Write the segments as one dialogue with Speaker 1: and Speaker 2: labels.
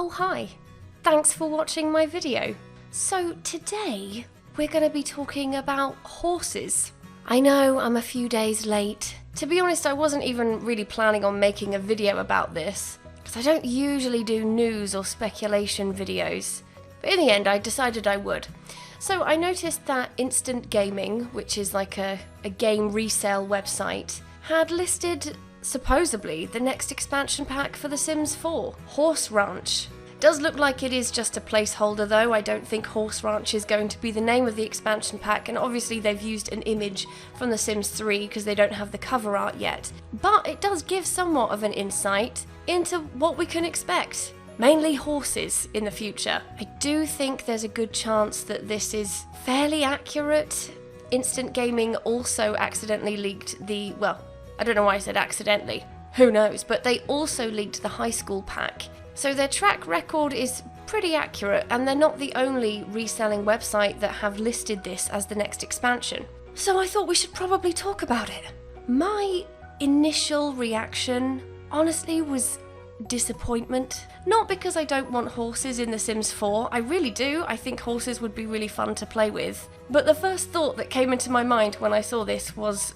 Speaker 1: Oh hi, thanks for watching my video. So today we're going to be talking about horses. I know I'm a few days late. To be honest, I wasn't even really planning on making a video about this, because I don't usually do news or speculation videos. But in the end I decided I would. So I noticed that Instant Gaming, which is like a game resale website, had listed supposedly the next expansion pack for The Sims 4, Horse Ranch. Does look like it is just a placeholder though. I don't think Horse Ranch is going to be the name of the expansion pack, and obviously they've used an image from The Sims 3 because they don't have the cover art yet. But it does give somewhat of an insight into what we can expect. Mainly horses in the future. I do think there's a good chance that this is fairly accurate. Instant Gaming also accidentally leaked I don't know why I said accidentally, who knows, but they also leaked the high school pack. So their track record is pretty accurate, and they're not the only reselling website that have listed this as the next expansion. So I thought we should probably talk about it. My initial reaction, honestly, was disappointment. Not because I don't want horses in The Sims 4, I really do. I think horses would be really fun to play with. But the first thought that came into my mind when I saw this was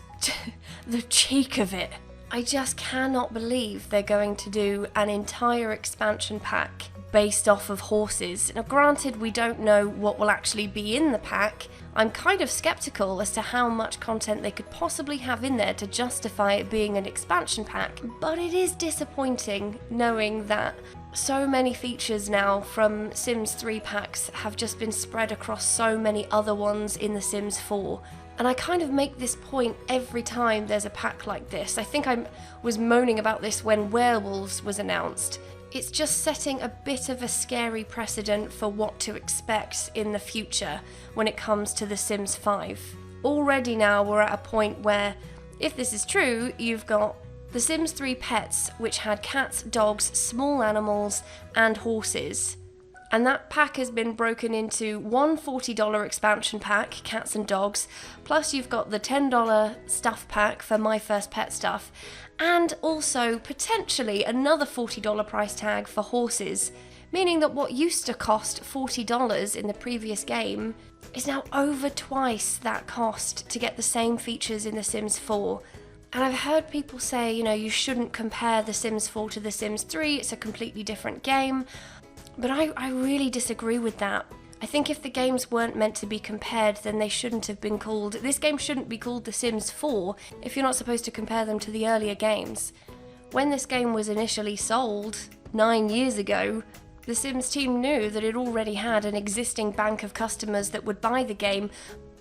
Speaker 1: the cheek of it. I just cannot believe they're going to do an entire expansion pack based off of horses. Now granted, we don't know what will actually be in the pack. I'm kind of skeptical as to how much content they could possibly have in there to justify it being an expansion pack, but it is disappointing knowing that so many features now from Sims 3 packs have just been spread across so many other ones in The Sims 4. And I kind of make this point every time there's a pack like this. I think I was moaning about this when Werewolves was announced. It's just setting a bit of a scary precedent for what to expect in the future when it comes to The Sims 5. Already now we're at a point where, if this is true, you've got The Sims 3 Pets, which had cats, dogs, small animals, and horses. And that pack has been broken into one $40 expansion pack, cats and dogs, plus you've got the $10 stuff pack for My First Pet stuff, and also potentially another $40 price tag for horses, meaning that what used to cost $40 in the previous game is now over twice that cost to get the same features in The Sims 4. And I've heard people say, you shouldn't compare The Sims 4 to The Sims 3, it's a completely different game. But I really disagree with that. I think if the games weren't meant to be compared, then they shouldn't have been called... This game shouldn't be called The Sims 4 if you're not supposed to compare them to the earlier games. When this game was initially sold 9 years ago, the Sims team knew that it already had an existing bank of customers that would buy the game,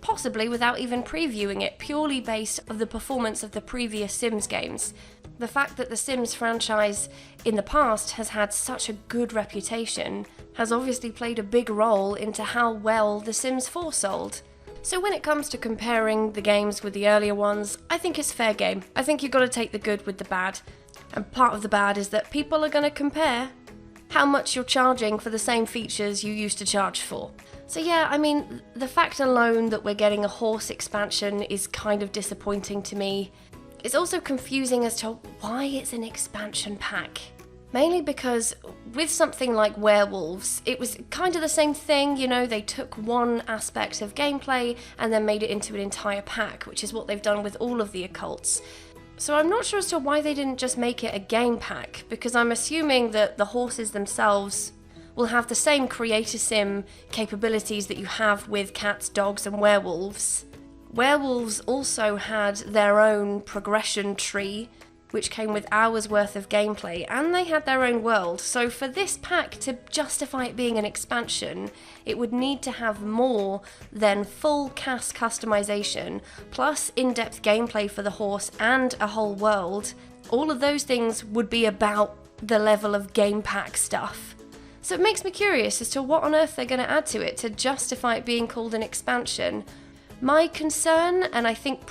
Speaker 1: possibly without even previewing it, purely based on the performance of the previous Sims games. The fact that the Sims franchise in the past has had such a good reputation has obviously played a big role into how well The Sims 4 sold. So when it comes to comparing the games with the earlier ones, I think it's fair game. I think you've got to take the good with the bad. And part of the bad is that people are going to compare how much you're charging for the same features you used to charge for. So yeah, I mean, the fact alone that we're getting a horse expansion is kind of disappointing to me. It's also confusing as to why it's an expansion pack. Mainly because with something like Werewolves, it was kind of the same thing, they took one aspect of gameplay and then made it into an entire pack, which is what they've done with all of the occults. So I'm not sure as to why they didn't just make it a game pack, because I'm assuming that the horses themselves will have the same creator sim capabilities that you have with cats, dogs, and werewolves. Werewolves also had their own progression tree, which came with hours worth of gameplay, and they had their own world. So for this pack to justify it being an expansion, it would need to have more than full cast customization, plus in-depth gameplay for the horse and a whole world. All of those things would be about the level of game pack stuff. So it makes me curious as to what on earth they're going to add to it to justify it being called an expansion. My concern, and I think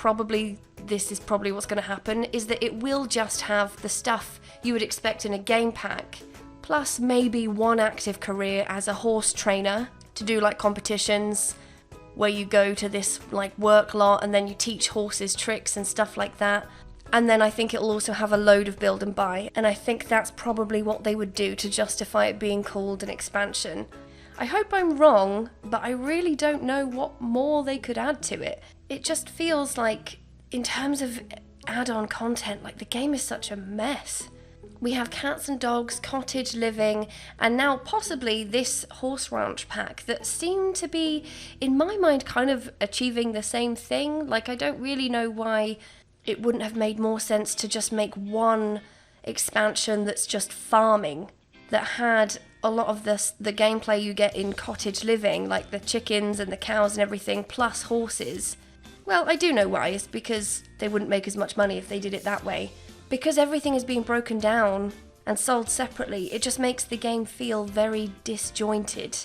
Speaker 1: this is probably what's going to happen, is that it will just have the stuff you would expect in a game pack, plus maybe one active career as a horse trainer to do like competitions where you go to this like work lot and then you teach horses tricks and stuff like that. And then I think it'll also have a load of build and buy, and I think that's probably what they would do to justify it being called an expansion. I hope I'm wrong, but I really don't know what more they could add to it. It just feels like, in terms of add-on content, like the game is such a mess. We have cats and dogs, cottage living, and now possibly this horse ranch pack that seem to be, in my mind, kind of achieving the same thing. Like, I don't really know why it wouldn't have made more sense to just make one expansion that's just farming, that had a lot of the gameplay you get in cottage living, like the chickens and the cows and everything, plus horses. Well, I do know why. It's because they wouldn't make as much money if they did it that way. Because everything is being broken down and sold separately, it just makes the game feel very disjointed.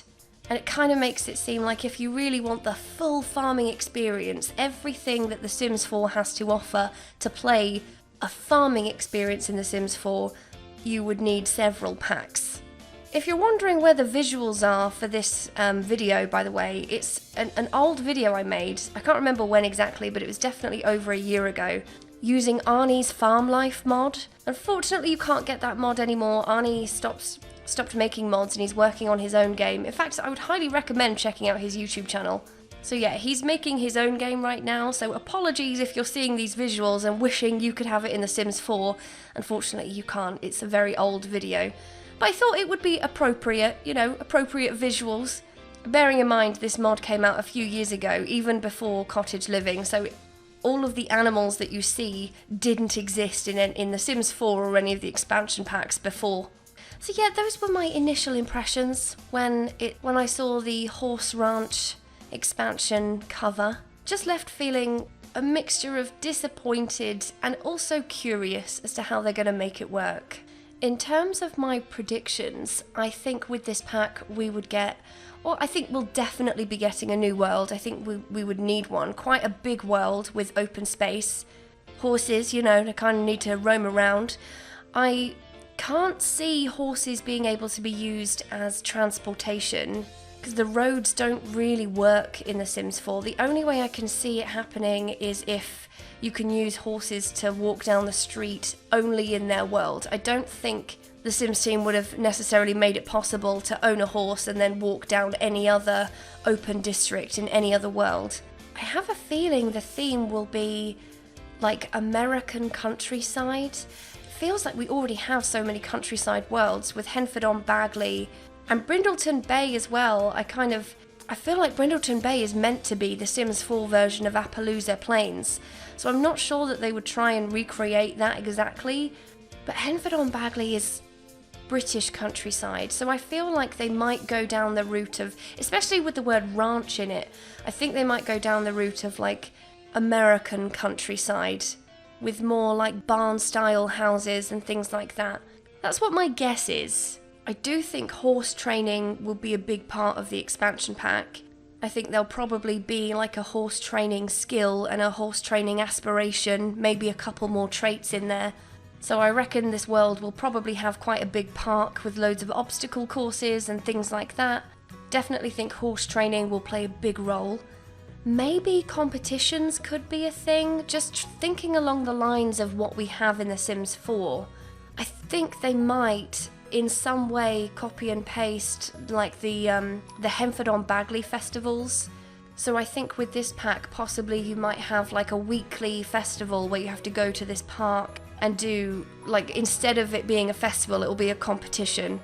Speaker 1: And it kind of makes it seem like if you really want the full farming experience, everything that The Sims 4 has to offer to play a farming experience in The Sims 4, you would need several packs. If you're wondering where the visuals are for this video, by the way, it's an old video I made. I can't remember when exactly, but it was definitely over a year ago, using Arnie's Farm Life mod. Unfortunately, you can't get that mod anymore. Arnie stopped making mods and he's working on his own game. In fact, I would highly recommend checking out his YouTube channel. So yeah, he's making his own game right now, so apologies if you're seeing these visuals and wishing you could have it in The Sims 4. Unfortunately, you can't. It's a very old video. But I thought it would be appropriate, appropriate visuals. Bearing in mind this mod came out a few years ago, even before cottage living, so all of the animals that you see didn't exist in The Sims 4 or any of the expansion packs before. So yeah, those were my initial impressions when I saw the Horse Ranch expansion cover. Just left feeling a mixture of disappointed and also curious as to how they're going to make it work. In terms of my predictions, I think with this pack we would get, well, I think we'll definitely be getting a new world. I think we would need one. Quite a big world with open space. Horses, they kind of need to roam around. I can't see horses being able to be used as transportation because the roads don't really work in The Sims 4. The only way I can see it happening is if you can use horses to walk down the street only in their world. I don't think the Sims team would have necessarily made it possible to own a horse and then walk down any other open district in any other world. I have a feeling the theme will be like American countryside. Feels like we already have so many countryside worlds with Henford-on-Bagley and Brindleton Bay as well. I feel like Brindleton Bay is meant to be the Sims 4 version of Appaloosa Plains, so I'm not sure that they would try and recreate that exactly, but Henford-on-Bagley is British countryside, so I feel like they might go down the route of, especially with the word ranch in it, I think they might go down the route of like American countryside, with more like barn-style houses and things like that. That's what my guess is. I do think horse training will be a big part of the expansion pack. I think there'll probably be like a horse training skill and a horse training aspiration, maybe a couple more traits in there. So I reckon this world will probably have quite a big park with loads of obstacle courses and things like that. Definitely think horse training will play a big role. Maybe competitions could be a thing, just thinking along the lines of what we have in The Sims 4. I think they might, in some way, copy and paste like the Henford-on-Bagley festivals. So I think with this pack, possibly you might have like a weekly festival where you have to go to this park and do, like, instead of it being a festival, it will be a competition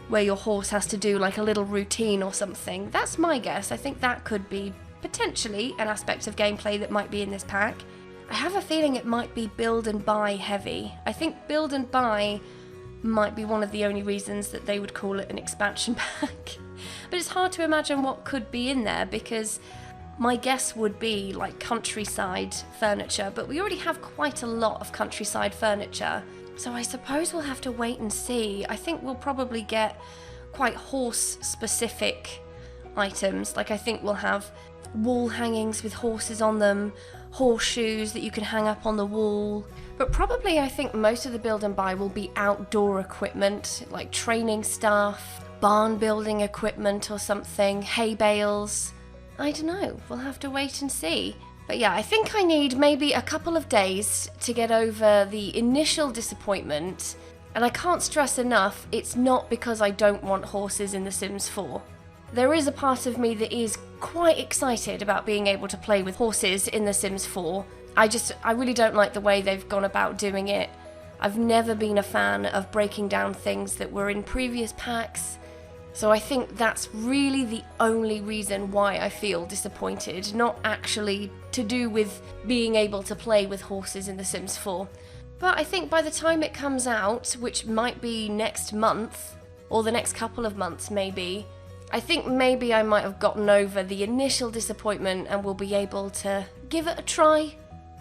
Speaker 1: where your horse has to do like a little routine or something. That's my guess. I think that could be potentially an aspect of gameplay that might be in this pack. I have a feeling it might be build and buy heavy. I think build and buy might be one of the only reasons that they would call it an expansion pack. But it's hard to imagine what could be in there because my guess would be like countryside furniture, but we already have quite a lot of countryside furniture. So I suppose we'll have to wait and see. I think we'll probably get quite horse-specific items. Like I think we'll have wall hangings with horses on them, horseshoes that you can hang up on the wall. But probably I think most of the build and buy will be outdoor equipment, like training stuff, barn building equipment or something, hay bales. I don't know, we'll have to wait and see. But yeah, I think I need maybe a couple of days to get over the initial disappointment. And I can't stress enough, it's not because I don't want horses in The Sims 4. There is a part of me that is quite excited about being able to play with horses in The Sims 4. I really don't like the way they've gone about doing it. I've never been a fan of breaking down things that were in previous packs. So I think that's really the only reason why I feel disappointed, not actually to do with being able to play with horses in The Sims 4. But I think by the time it comes out, which might be next month, or the next couple of months maybe, I think maybe I might have gotten over the initial disappointment and will be able to give it a try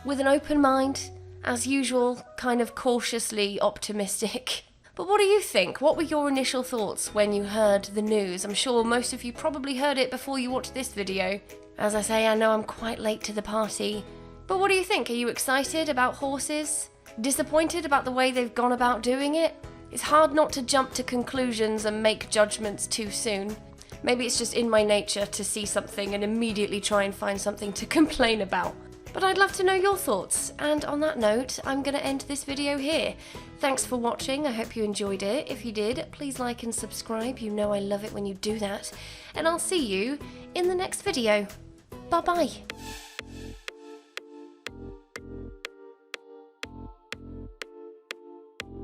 Speaker 1: with an open mind, as usual, kind of cautiously optimistic. But what do you think? What were your initial thoughts when you heard the news? I'm sure most of you probably heard it before you watched this video. As I say, I know I'm quite late to the party. But what do you think? Are you excited about horses? Disappointed about the way they've gone about doing it? It's hard not to jump to conclusions and make judgments too soon. Maybe it's just in my nature to see something and immediately try and find something to complain about. But I'd love to know your thoughts, and on that note, I'm going to end this video here. Thanks for watching, I hope you enjoyed it. If you did, please like and subscribe, you know I love it when you do that. And I'll see you in the next video. Bye bye.